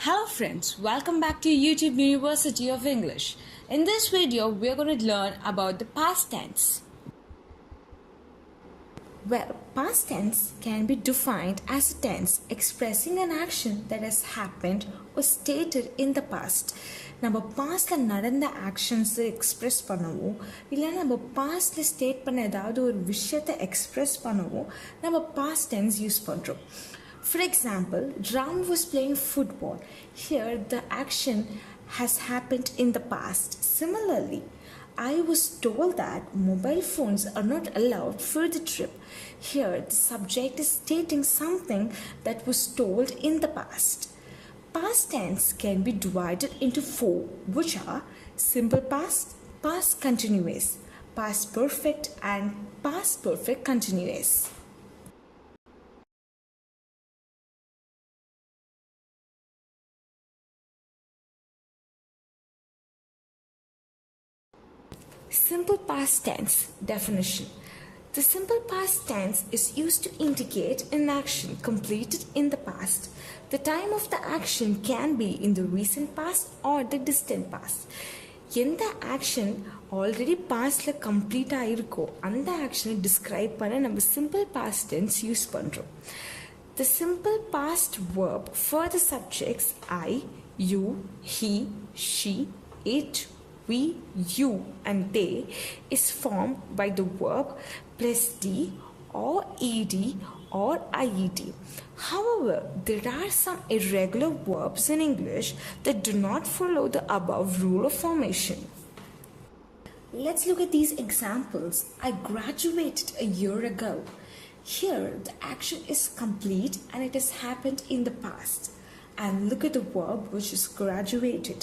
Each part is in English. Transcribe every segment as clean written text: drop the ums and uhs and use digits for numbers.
Hello friends, welcome back to YouTube University of English. In this video, we are going to learn about the past tense. Well, past tense can be defined as a tense expressing an action that has happened or stated in the past. நம்ம பாஸ்ட்ல நடந்த ஆக்ஷன்ஸை express பண்ணுவோம், இல்லை நம்ம பாஸ்ட்ல state பண்ண ஏதாவது ஒரு விஷயத்தை express பண்ணுவோம், நம்ம பாஸ்ட் டென்ஸ் யூஸ் பண்ணுறோம். For example, Ram was playing football. Here, the action has happened in the past. Similarly, I was told that mobile phones are not allowed for the trip. Here, the subject is stating something that was told in the past. Past tense can be divided into four, which are simple past, past continuous, past perfect, and past perfect continuous. Simple past tense definition. The simple past tense is used to indicate an action completed in the past. The time of the action can be in the recent past or the distant past. எந்த action already பாஸ்டில் complete ஆகிருக்கோ அந்த ஆக்ஷனை describe பண்ண நம்ம simple past tense use பண்ணுறோம். The simple past verb for the subjects I, you, he, she, it, we, you, and they is formed by the verb plus d or ed or ied. However, there are some irregular verbs in English that do not follow the above rule of formation. Let's look at these examples. I graduated a year ago. Here, the action is complete and it has happened in the past. And look at the verb which is graduated.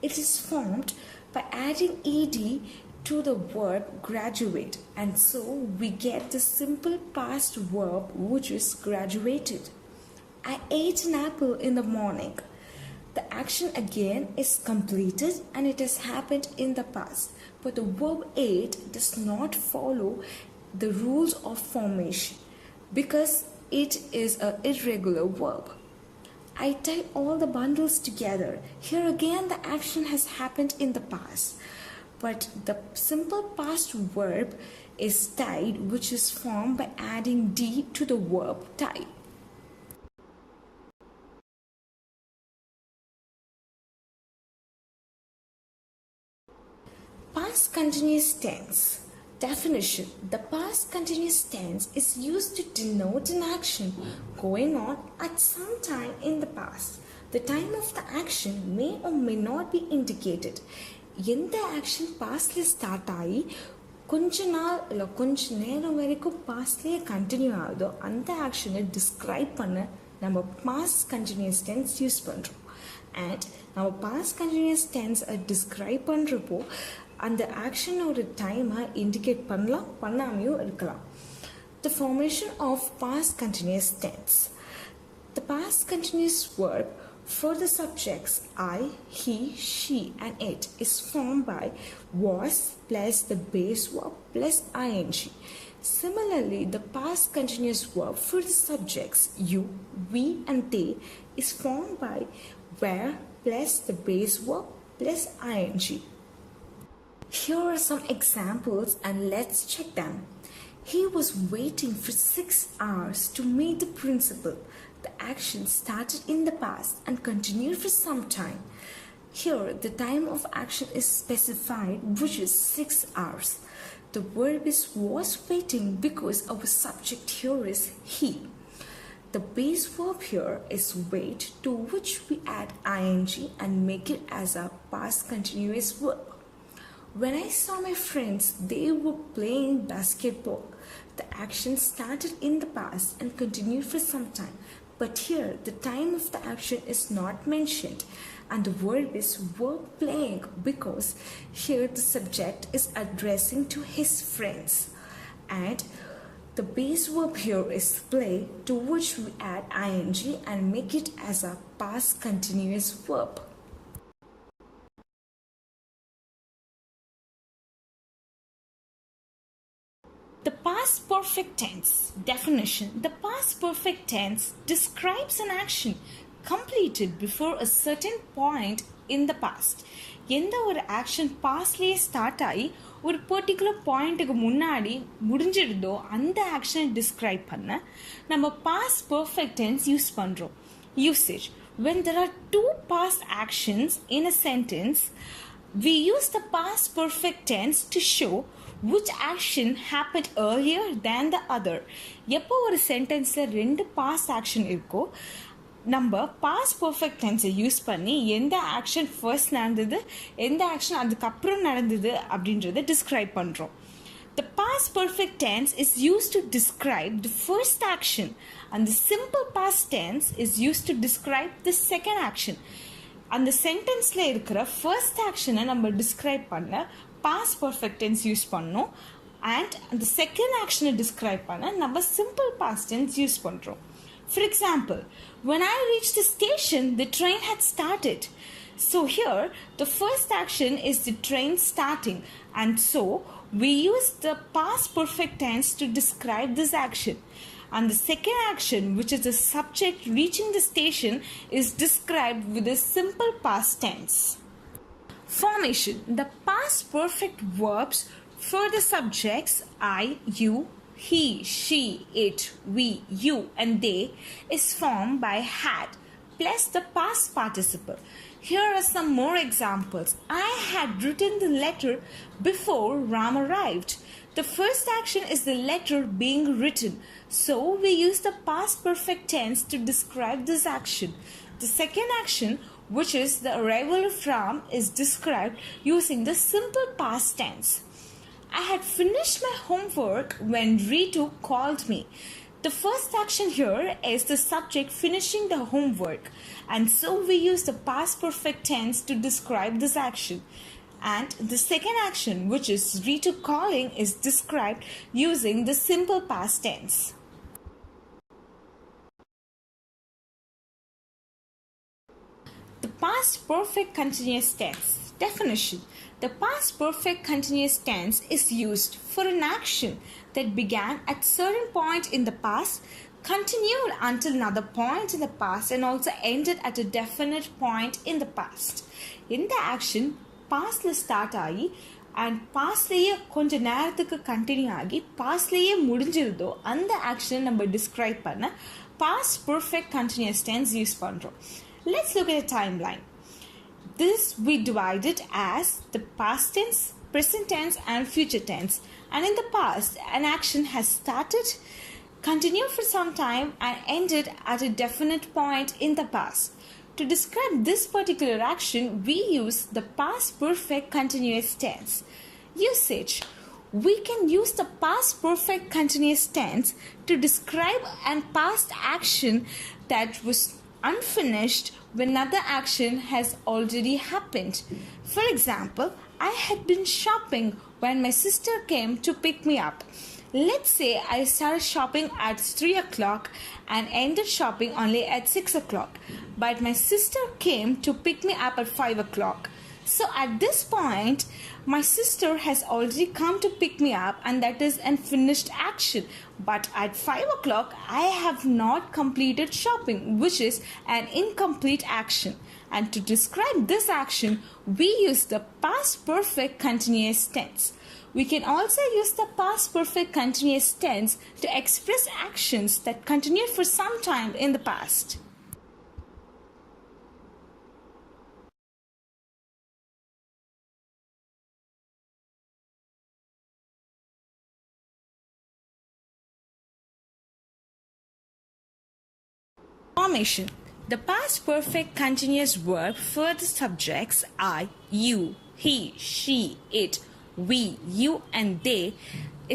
It is formed by adding ed to the verb graduate, and so we get the simple past verb which is graduated. I ate an apple in the morning. The action again is completed and it has happened in the past, but the verb ate does not follow the rules of formation because it is an irregular verb. I tied all the bundles together. Here again the action has happened in the past, but the simple past verb is tied, which is formed by adding d to the verb tie. Past continuous tense. Definition. The past continuous tense is used to denote an action going on at some time in the past. The time of the action may or may not be indicated. எந்த action பாஸ்ட்ல start ஆகி கொஞ்ச நாள் இல்லை கொஞ்ச நேரம் வரைக்கும் பாஸ்ட்லேயே continue ஆகுதோ அந்த ஆக்ஷனை டிஸ்கிரைப் பண்ண நம்ம பாஸ்ட் கண்டினியூஸ் டென்ஸ் யூஸ் பண்ணுறோம். அண்ட் நம்ம பாஸ்ட் கண்டினியூஸ் டென்ஸை டிஸ்கிரைப் பண்ணுறப்போ அந்த ஆக்ஷனோட டைமை இண்டிகேட் பண்ணலாம், பண்ணாமையும் இருக்கலாம். The formation of past continuous tense. The past continuous verb for the subjects I, he, she, and it is formed by was plus the base verb plus ing. Similarly, the past continuous verb for the subjects you, we, and they is formed by were plus the base verb plus ing. Here are some examples and let's check them. He was waiting for 6 hours to meet the principal. The action started in the past and continued for some time. Here, the time of action is specified, which is 6 hours. The verb is was waiting because our subject here is he. The base verb here is wait, to which we add ing and make it as a past continuous verb. When I saw my friends, they were playing basketball. The action started in the past and continued for some time. But here, the time of the action is not mentioned and the verb is were playing because here the subject is addressing to his friends. And the base verb here is play, to which we add ing and make it as a past continuous verb. The past perfect tense. Definition. The past perfect tense describes an action completed before a certain point in the past. எந்த ஒரு action பாஸ்ட்லேயே start ஆகி ஒரு particular பாயிண்ட்டுக்கு முன்னாடி முடிஞ்சிடுதோ அந்த ஆக்ஷனை describe பண்ண நம்ம past perfect tense use பண்ணுறோம். Usage: when there are two past actions in a sentence, we use the past perfect tense to show which action happened earlier than the other. எப்போ ஒரு சென்டென்ஸில் ரெண்டு past action இருக்கோ நம்ம past perfect டென்ஸை use பண்ணி எந்த action first நடந்தது எந்த action அதுக்கப்புறம் நடந்தது அப்படின்றத டிஸ்கிரைப் பண்ணுறோம். The past perfect tense is used to describe the first action and the simple past tense is used to describe the second action. அந்த சென்டென்ஸில் இருக்கிற ஃபர்ஸ்ட் ஆக்ஷனை நம்ம டிஸ்கிரைப் பண்ண பாஸ்ட் பர்ஃபெக்ட் டென்ஸ் யூஸ் பண்ணோம். And அந்த second ஆக்ஷனை describe பண்ண நம்ம simple past tense use பண்ணுறோம். For example, when I reached the station, the train had started. So here, the first action is the train starting, and so we use the past perfect tense to describe this action. And the second action, which is the subject reaching the station, is described with a simple past tense. Formation: the past perfect verbs for the subjects I, you, he, she, it, we, you, and they is formed by had plus the past participle. Here are some more examples. I had written the letter before Ram arrived. The first action is the letter being written, so we use the past perfect tense to describe this action. The second action, which is the arrival of Ram, is described using the simple past tense. I had finished my homework when Ritu called me. The first action here is the subject finishing the homework, and so we use the past perfect tense to describe this action. And the second action, which is Ritu calling, is described using the simple past tense. The past perfect continuous tense. Definition: the past perfect continuous tense is used for an action that began at certain point in the past, continued until another point in the past, and also ended at a definite point in the past. In the action pastல start ஆகி and பாஸ்ட்லேயே கொஞ்சம் நேரத்துக்கு continue ஆகி பாஸ்ட்லேயே முடிஞ்சிருதோ அந்த ஆக்ஷனை நம்ம describe பண்ண past perfect continuous tense use பண்ணுறோம். Let's look at a timeline. This we divided as the past tense, present tense, and future tense. And in the past, an action has started, continued for some time, and ended at a definite point in the past. To describe this particular action, we use the past perfect continuous tense. Usage: we can use the past perfect continuous tense to describe an past action that was unfinished when another action has already happened. For example, I had been shopping when my sister came to pick me up. Let's say I started shopping at 3 o'clock and ended shopping only at 6 o'clock, but my sister came to pick me up at 5 o'clock. So at this point, my sister has already come to pick me up, and that is an finished action. But at 5 o'clock, I have not completed shopping, which is an incomplete action. And to describe this action, we use the past perfect continuous tense. We can also use the past perfect continuous tense to express actions that continued for some time in the past. Formation: the past perfect continuous verb for the subjects I, you, he, she, it, we, you, and they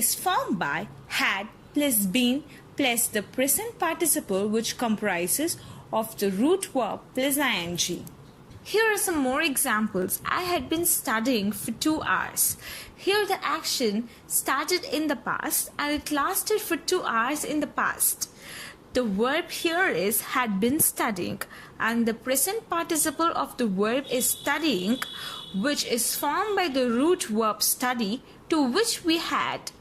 is formed by had plus been plus the present participle, which comprises of the root verb plus ing. Here are some more examples. I had been studying for 2 hours. Here the action started in the past and it lasted for 2 hours in the past. The verb here is had been studying, and the present participle of the verb is studying, which is formed by the root verb study, to which we had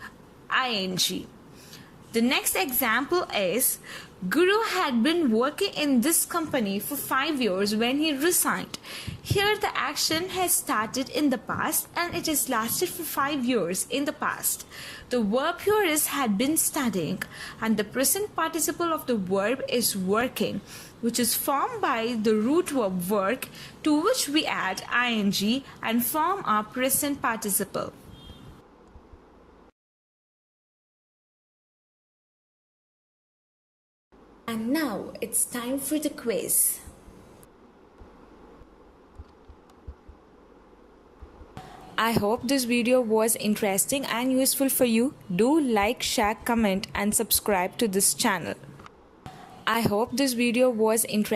ing. The next example is Guru had been working in this company for 5 years when he resigned. Here the action has started in the past and it has lasted for 5 years in the past. The verb here is had been studying and the present participle of the verb is working, which is formed by the root verb work, to which we add ing and form our present participle. And now it's time for the quiz. I hope this video was interesting and useful for you. Do like, share, comment and subscribe to this channel. I hope this video was interesting.